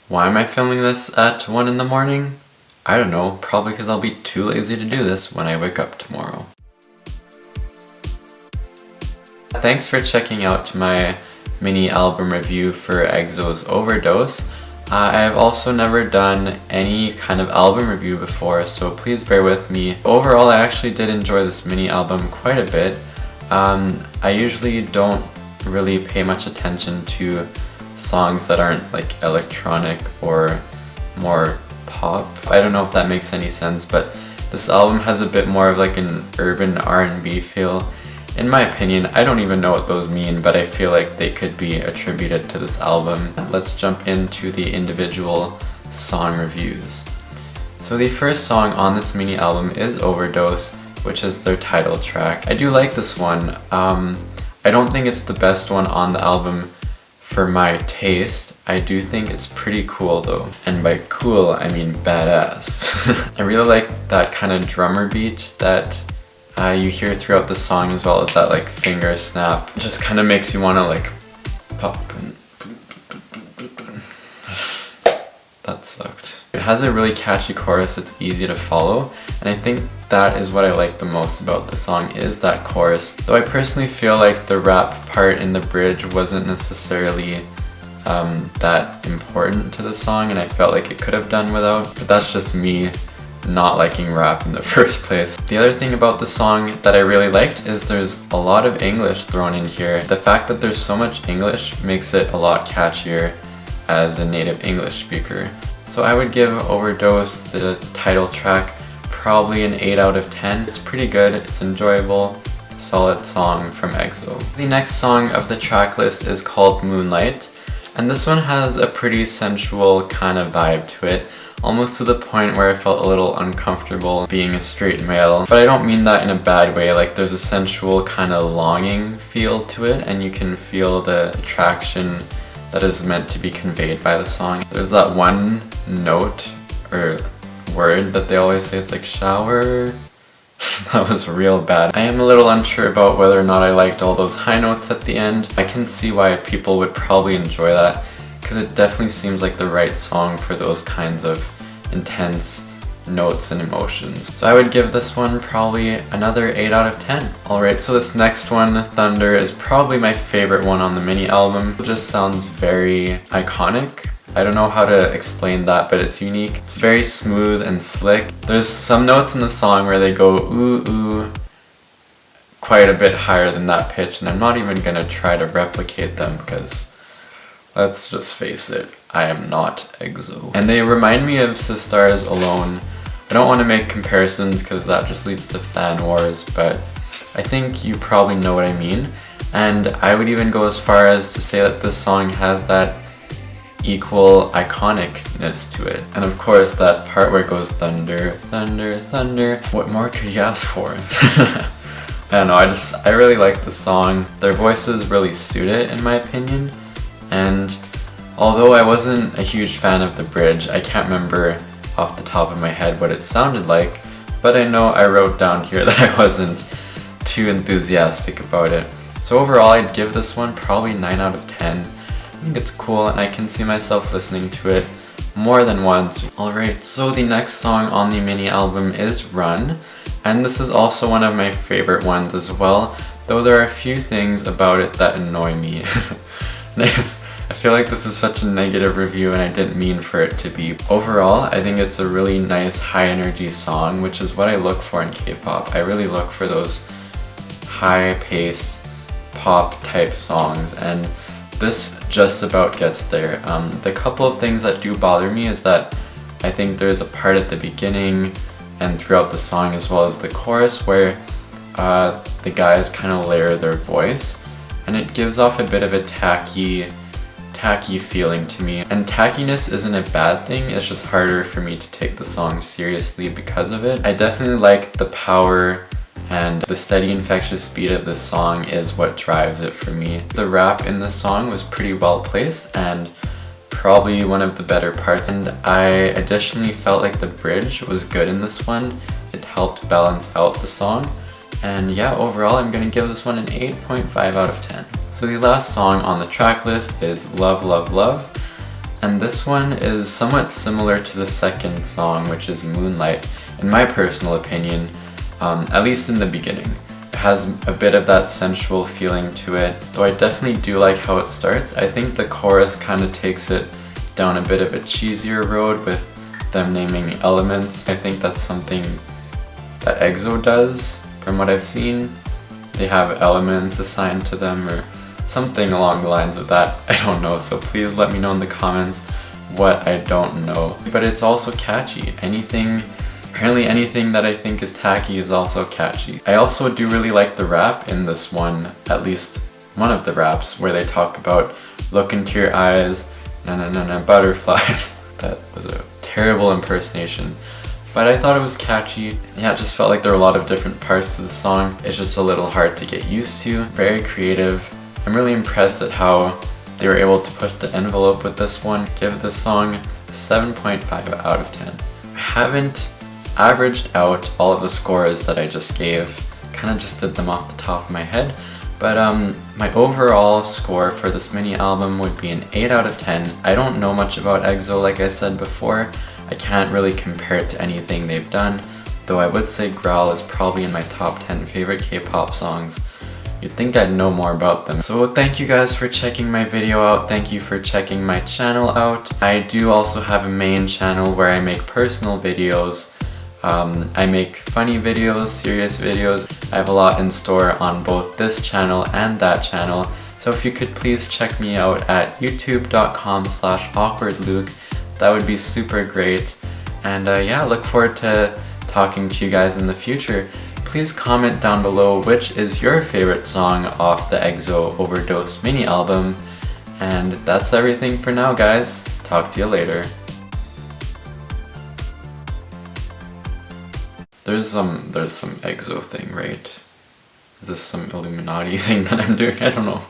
Why am I filming this at 1 in the morning? I don't know, probably because I'll be too lazy to do this when I wake up tomorrow. Thanks for checking out my mini album review for EXO's Overdose. I've also never done any kind of album review before, so please bear with me. Overall, I actually did enjoy this mini album quite a bit. I usually don't really pay much attention to songs that aren't like electronic or more pop. I don't know if that makes any sense, but this album has a bit more of like an urban R&B feel. In my opinion, I don't even know what those mean, but I feel like they could be attributed to this album. Let's jump into the individual song reviews. So the first song on this mini album is Overdose, which is their title track. I do like this one. I don't think it's the best one on the album for my taste. I do think it's pretty cool though. And by cool, I mean badass. I really like that kind of drummer beat that you hear throughout the song, as well as that like finger snap. It just kind of makes you want to like pop and that sucked. It has a really catchy chorus, it's easy to follow, and I think that is what I like the most about the song, is that chorus. Though I personally feel like the rap part in the bridge wasn't necessarily that important to the song, and I felt like it could have done without, but that's just me not liking rap in the first place. The other thing about the song that I really liked is there's a lot of English thrown in here. The fact that there's so much English makes it a lot catchier as a native English speaker. So I would give Overdose, the title track, probably an 8 out of 10. It's pretty good, it's enjoyable, solid song from EXO. The next song of the track list is called Moonlight, and this one has a pretty sensual kind of vibe to it, almost to the point where I felt a little uncomfortable being a straight male. But I don't mean that in a bad way, like there's a sensual kind of longing feel to it, and you can feel the attraction that is meant to be conveyed by the song. There's that one note or word that they always say, it's like shower. That was real bad. I am a little unsure about whether or not I liked all those high notes at the end. I can see why people would probably enjoy that, because it definitely seems like the right song for those kinds of intense notes and emotions. So I would give this one probably another 8 out of 10. Alright, so this next one, Thunder, is probably my favorite one on the mini album. It just sounds very iconic. I don't know how to explain that, but it's unique. It's very smooth and slick. There's some notes in the song where they go ooh ooh quite a bit higher than that pitch, and I'm not even gonna try to replicate them because let's just face it, I am not EXO. And they remind me of Sistar's Alone. I don't want to make comparisons because that just leads to fan wars, but I think you probably know what I mean. And I would even go as far as to say that this song has that equal iconicness to it. And of course that part where it goes thunder, thunder, thunder. What more could you ask for? I don't know, I really like the song. Their voices really suit it in my opinion. And although I wasn't a huge fan of the bridge, I can't remember off the top of my head what it sounded like, but I know I wrote down here that I wasn't too enthusiastic about it. So overall, I'd give this one probably 9 out of 10. I think it's cool and I can see myself listening to it more than once. Alright, so the next song on the mini album is Run, and this is also one of my favorite ones as well, though there are a few things about it that annoy me. I feel like this is such a negative review and I didn't mean for it to be. Overall, I think it's a really nice high energy song, which is what I look for in K-pop. I really look for those high paced pop type songs, and this just about gets there. The couple of things that do bother me is that I think there's a part at the beginning and throughout the song, as well as the chorus, where the guys kind of layer their voice, and it gives off a bit of a tacky feeling to me. And tackiness isn't a bad thing, it's just harder for me to take the song seriously because of it. I definitely like the power, and the steady infectious beat of this song is what drives it for me. The rap in this song was pretty well placed and probably one of the better parts, and I additionally felt like the bridge was good in this one. It helped balance out the song. And yeah, overall I'm gonna give this one an 8.5 out of 10. So the last song on the track list is Love, Love, Love. And this one is somewhat similar to the second song, which is Moonlight, in my personal opinion, at least in the beginning. It has a bit of that sensual feeling to it, though I definitely do like how it starts. I think the chorus kind of takes it down a bit of a cheesier road with them naming elements. I think that's something that EXO does, from what I've seen. They have elements assigned to them or something along the lines of that. I don't know, so please let me know in the comments what I don't know. But it's also catchy. Apparently anything that I think is tacky is also catchy. I also do really like the rap in this one, at least one of the raps, where they talk about look into your eyes, na butterflies. That was a terrible impersonation, but I thought it was catchy. Yeah, it just felt like there were a lot of different parts to the song. It's just a little hard to get used to. Very creative. I'm really impressed at how they were able to push the envelope with this one. Give this song a 7.5 out of 10. I haven't averaged out all of the scores that I just gave. Kind of just did them off the top of my head. But my overall score for this mini album would be an 8 out of 10. I don't know much about EXO, like I said before. I can't really compare it to anything they've done, though I would say Growl is probably in my top 10 favorite K-pop songs. You'd think I'd know more about them. So thank you guys for checking my video out. Thank you for checking my channel out. I do also have a main channel where I make personal videos. I make funny videos, serious videos. I have a lot in store on both this channel and that channel. So if you could please check me out at youtube.com/awkwardluke. That would be super great. And yeah, look forward to talking to you guys in the future. Please comment down below which is your favorite song off the EXO Overdose mini album. And that's everything for now, guys. Talk to you later. There's some EXO thing, right? Is this some Illuminati thing that I'm doing? I don't know.